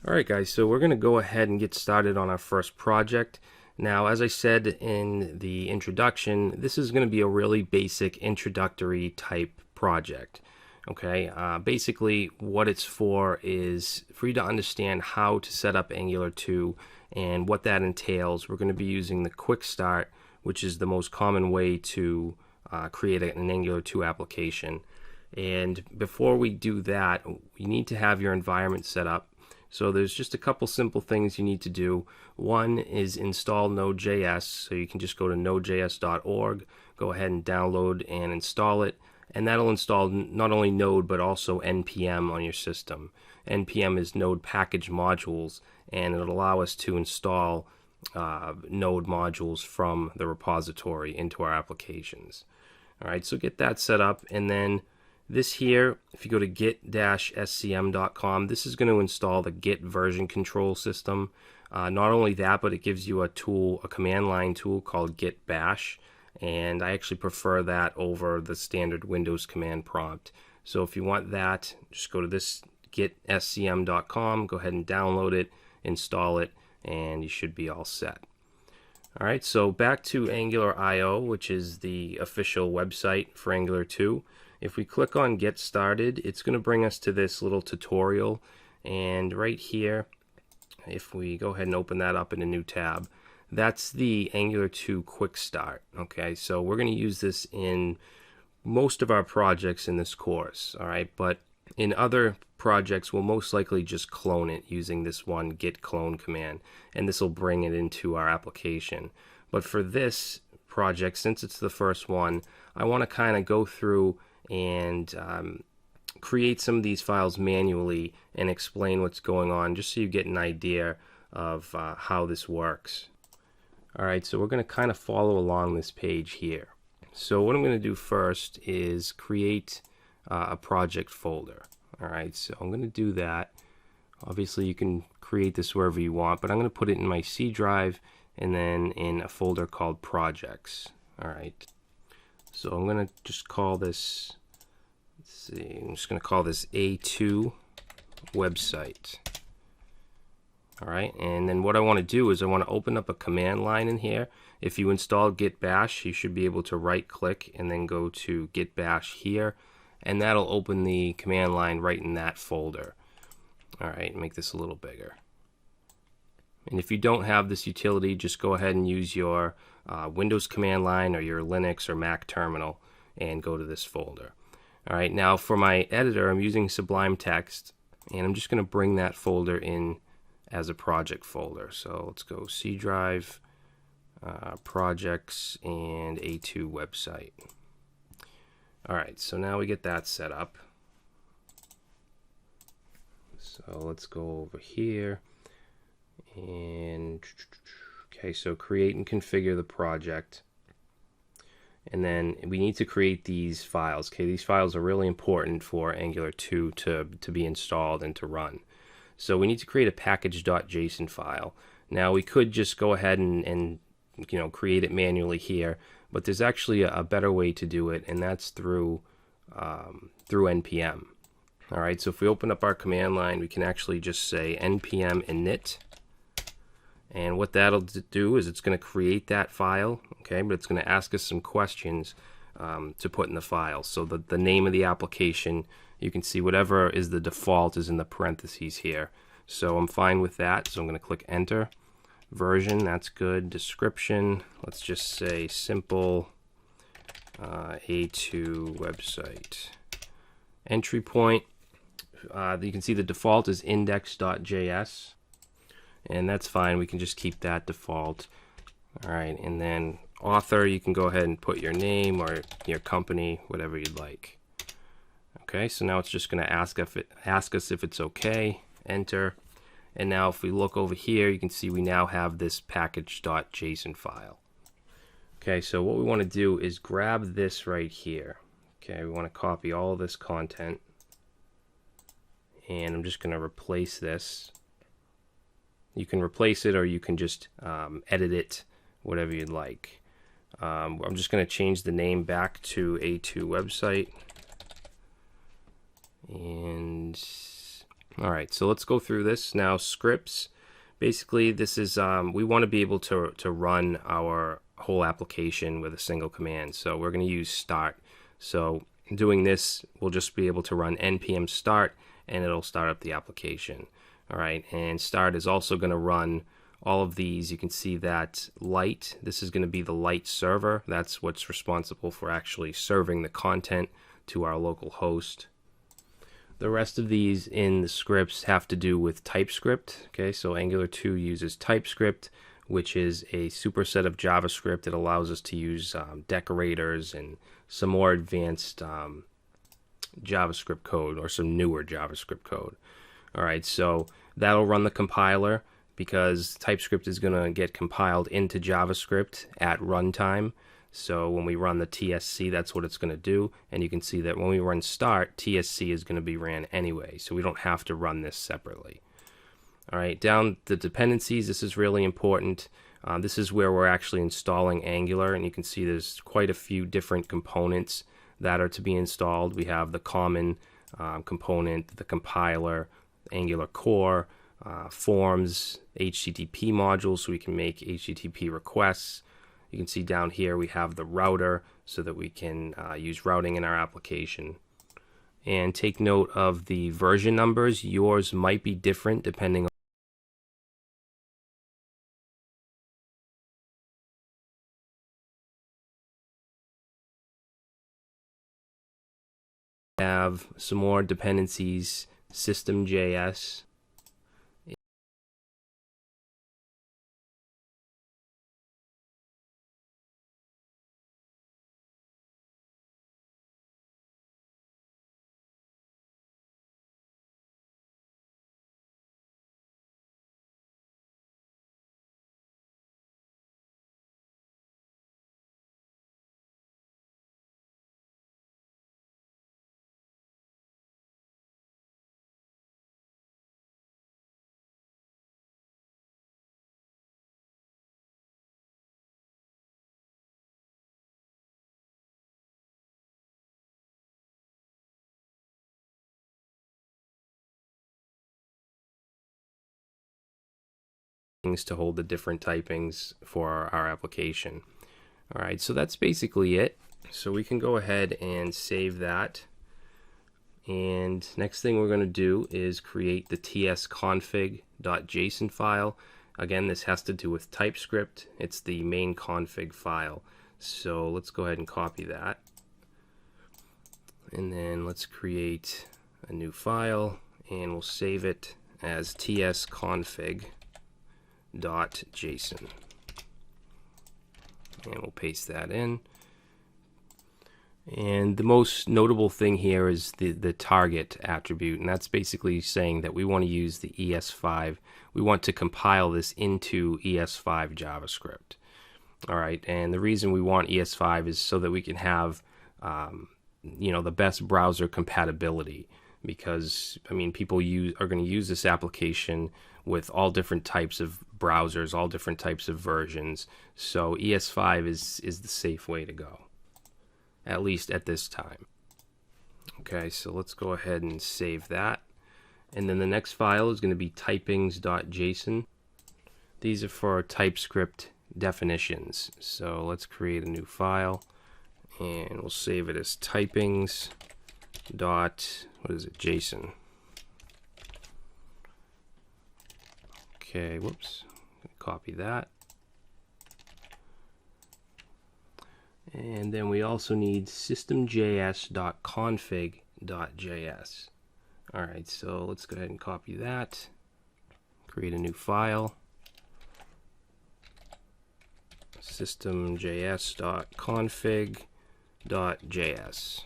Alright guys, so we're going to go ahead and get started on our first project. Now, as I said in the introduction, this is going to be a really basic introductory type project. Okay, basically what it's for is for you to understand how to set up Angular 2 and what that entails. We're going to be using the Quickstart, which is the most common way to create an Angular 2 application. And before we do that, you need to have your environment set up. So there's just a couple simple things you need to do. One is install Node.js. So you can just go to nodejs.org, go ahead and download and install it. And that'll install not only Node, but also NPM on your system. NPM is Node Package Modules, and it'll allow us to install Node modules from the repository into our applications. All right, so get that set up, and then this here, if you go to git-scm.com, this is going to install the Git version control system. Not only that, but it gives you a tool, a command line tool called git bash, and I actually prefer that over the standard Windows command prompt. So if you want that, just go to this git-scm.com, go ahead and download it, install it, and you should be all set. Alright, so back to Angular IO, which is the official website for Angular 2. If we click on Get Started, it's going to bring us to this little tutorial, and right here, if we go ahead and open that up in a new tab, that's the Angular 2 Quick Start. Okay, so we're going to use this in most of our projects in this course, alright, but in other projects we'll most likely just clone it using this one git clone command, and this will bring it into our application. But for this project, since it's the first one, I want to kind of go through and create some of these files manually and explain what's going on, just so you get an idea of how this works. Alright, so we're going to kind of follow along this page here. So what I'm going to do first is create a project folder. Alright, so I'm going to do that. Obviously you can create this wherever you want, but I'm going to put it in my C drive and then in a folder called projects. Alright, so I'm going to just call this, let's see, I'm just going to call this A2 website. Alright, and then what I want to do is I want to open up a command line in here. If you install git bash, you should be able to right click and then go to git bash here, and that'll open the command line right in that folder. Alright, make this a little bigger. And if you don't have this utility, just go ahead and use your Windows command line or your Linux or Mac terminal and go to this folder. Alright, now for my editor, I'm using Sublime Text, and I'm just going to bring that folder in as a project folder. So let's go C drive, projects, and A2 website. Alright, so now we get that set up. So let's go over here and okay, so create and configure the project, and then we need to create these files. Okay, these files are really important for Angular 2 to be installed and to run. So we need to create a package.json file. Now we could just go ahead and create it manually here, but there's actually a better way to do it, and that's through npm. All right, so if we open up our command line, we can actually just say npm init, and what that'll do is it's going to create that file. Okay, but it's going to ask us some questions to put in the file. So the name of the application, you can see whatever is the default is in the parentheses here. So I'm fine with that, so I'm going to click enter. Version, that's good. Description, let's just say simple A2 website. Entry point, you can see the default is index.js, and that's fine. We can just keep that default. Alright, and then author, you can go ahead and put your name or your company, whatever you'd like. Okay, so now it's just going to ask us if it's okay. Enter. And now if we look over here, you can see we now have this package.json file. Okay, so what we want to do is grab this right here. Okay, we want to copy all of this content, and I'm just going to replace this. You can replace it, or you can just edit it, whatever you'd like. I'm just going to change the name back to A2 website, and All right, so let's go through this now. Scripts. Basically, this is we want to be able to run our whole application with a single command. So we're going to use start. So doing this, we'll just be able to run npm start, and it'll start up the application. All right, and start is also going to run all of these. You can see that light. This is going to be the light server. That's what's responsible for actually serving the content to our local host. The rest of these in the scripts have to do with TypeScript. Okay, so Angular 2 uses TypeScript, which is a superset of JavaScript. It allows us to use decorators and some more advanced JavaScript code, or some newer JavaScript code. All right, so that'll run the compiler, because TypeScript is going to get compiled into JavaScript at runtime. So when we run the TSC, that's what it's going to do. And you can see that when we run start, TSC is going to be ran anyway. So we don't have to run this separately. All right, down the dependencies, this is really important. This is where we're actually installing Angular. And you can see there's quite a few different components that are to be installed. We have the common component, the compiler, Angular core, forms, HTTP modules, so we can make HTTP requests. You can see down here we have the router, so that we can use routing in our application. And take note of the version numbers. Yours might be different depending on have some more dependencies, system.js. Things to hold the different typings for our application. All right, so that's basically it. So we can go ahead and save that. And next thing we're going to do is create the tsconfig.json file. Again, this has to do with TypeScript. It's the main config file. So let's go ahead and copy that. And then let's create a new file, and we'll save it as tsconfig.json. And we'll paste that in. And the most notable thing here is the target attribute, and that's basically saying that we want to use the ES5. We want to compile this into ES5 JavaScript. All right, and the reason we want ES5 is so that we can have the best browser compatibility, because I mean, people are going to use this application with all different types of browsers, all different types of versions. So ES5 is the safe way to go, at least at this time. Okay, so let's go ahead and save that. And then the next file is going to be typings.json. These are for TypeScript definitions. So let's create a new file, and we'll save it as typings.json. Okay, whoops. Copy that. And then we also need systemjs.config.js. All right, so let's go ahead and copy that. Create a new file. systemjs.config.js.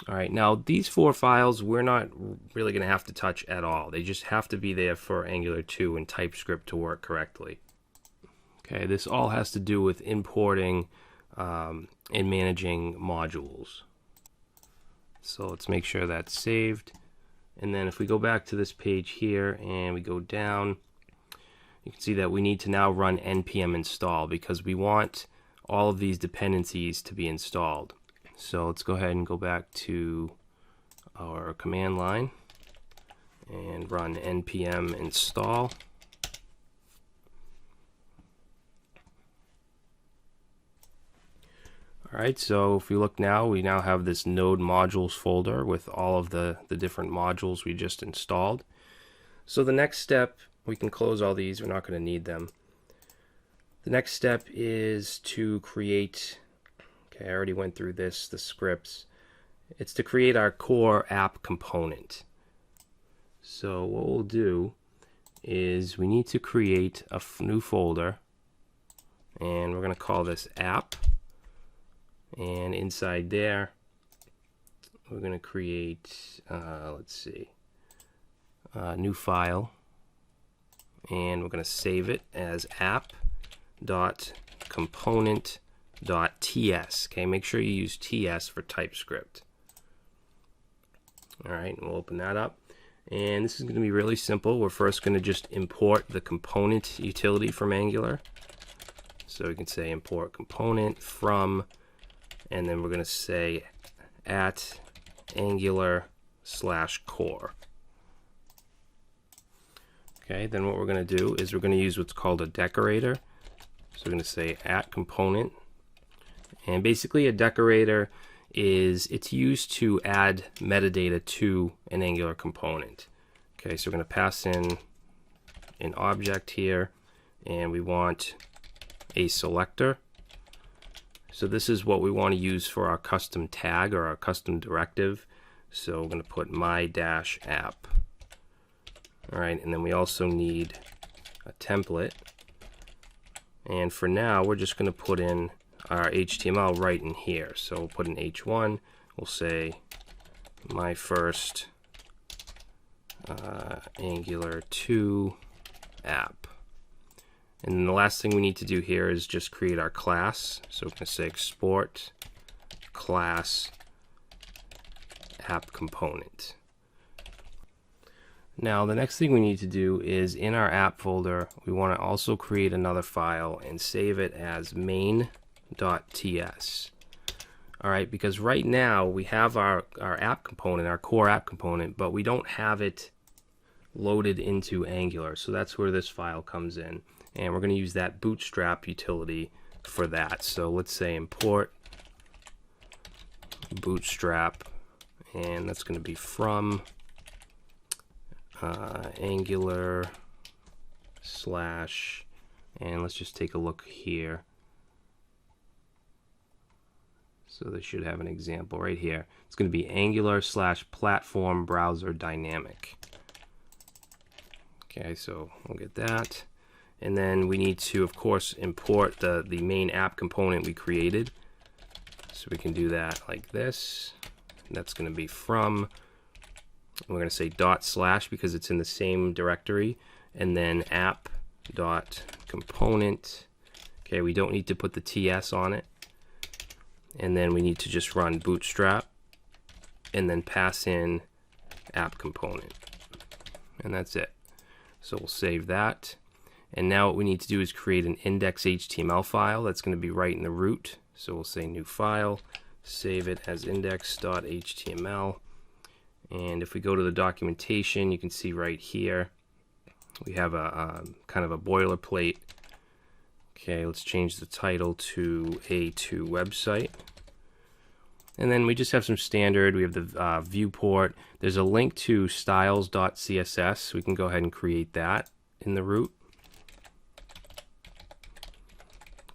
All right, now these 4 files we're not really going to have to touch at all. They just have to be there for Angular 2 and TypeScript to work correctly. Okay, this all has to do with importing and managing modules. So let's make sure that's saved. And then if we go back to this page here and we go down, you can see that we need to now run npm install, because we want all of these dependencies to be installed. So let's go ahead and go back to our command line and run npm install. Alright, so if we look now, we now have this node modules folder with all of the different modules we just installed. So the next step, we can close all these, we're not going to need them. The next step is to create, okay, I already went through this, the scripts. It's to create our core app component. So what we'll do is we need to create a new folder, and we're going to call this app. And inside there, we're going to create, let's see, a new file, and we're going to save it as app.component.ts. Okay, make sure you use TS for TypeScript. All right, and we'll open that up. And this is going to be really simple. We're first going to just import the component utility from Angular. So we can say import component from, and then we're going to say at Angular/core. Okay, then what we're going to do is we're going to use what's called a decorator. So we're going to say at component, and basically a decorator is it's used to add metadata to an Angular component. Okay, so we're going to pass in an object here, and we want a selector. So this is what we want to use for our custom tag or our custom directive. So we're going to put my-app. All right, and then we also need a template. And for now, we're just going to put in our HTML right in here. So we'll put in H1. We'll say my first Angular 2 app. And then the last thing we need to do here is just create our class. So we're going to say export class app component. Now the next thing we need to do is in our app folder, we want to also create another file and save it as main.ts. Alright, because right now we have our app component, our core app component, but we don't have it loaded into Angular. So that's where this file comes in. And we're going to use that bootstrap utility for that. So let's say import bootstrap, and that's going to be from Angular slash, and let's just take a look here. So they should have an example right here. It's going to be Angular/platform browser dynamic. Okay, so we'll get that. And then we need to, of course, import the main app component we created. So we can do that like this. And that's going to be from, we're going to say // because it's in the same directory. And then app.component. Okay, we don't need to put the TS on it. And then we need to just run bootstrap. And then pass in app component. And that's it. So we'll save that. And now what we need to do is create an index.html file that's going to be right in the root. So we'll say new file, save it as index.html. And if we go to the documentation, you can see right here, we have a kind of a boilerplate. Okay, let's change the title to A2 website. And then we just have some standard, we have the viewport. There's a link to styles.css. We can go ahead and create that in the root.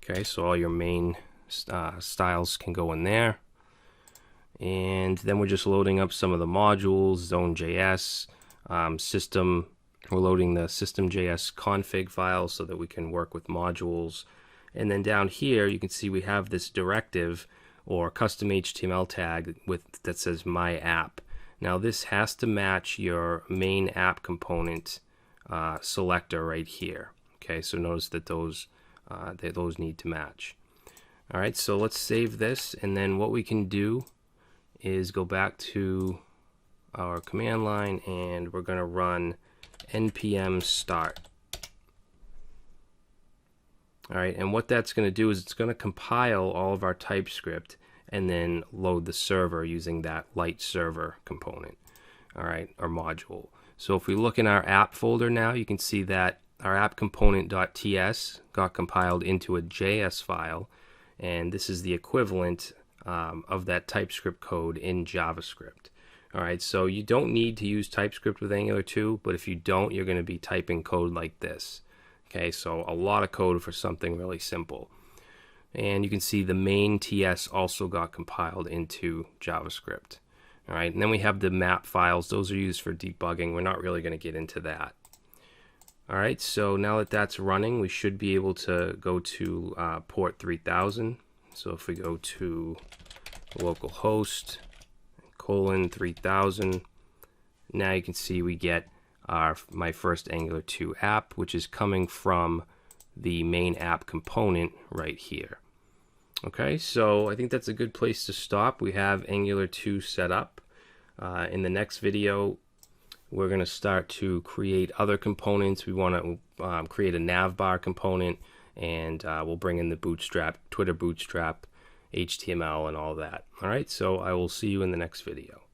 Okay, so all your main styles can go in there. And then we're just loading up some of the modules, zone.js, system. We're loading the system.js config file so that we can work with modules. And then down here, you can see we have this directive or custom HTML tag that says my app. Now this has to match your main app component selector right here. Okay, so notice that those need to match. All right, so let's save this, and then what we can do is go back to our command line, and we're going to run npm start. All right, and what that's going to do is it's going to compile all of our TypeScript, and then load the server using that light server component, all right, or module. So if we look in our app folder now, you can see that our app component.ts got compiled into a JS file, and this is the equivalent of that TypeScript code in JavaScript. All right, so you don't need to use TypeScript with Angular 2, but if you don't, you're going to be typing code like this. Okay, so a lot of code for something really simple. And you can see the main TS also got compiled into JavaScript. All right, and then we have the map files. Those are used for debugging. We're not really going to get into that. All right, so now that that's running, we should be able to go to port 3000. So if we go to localhost :3000, now you can see we get my first Angular 2 app, which is coming from the main app component right here. Okay, so I think that's a good place to stop. We have Angular 2 set up. In the next video, we're going to start to create other components. We want to create a navbar component, and we'll bring in the Bootstrap, Twitter Bootstrap, HTML, and all that. All right, so I will see you in the next video.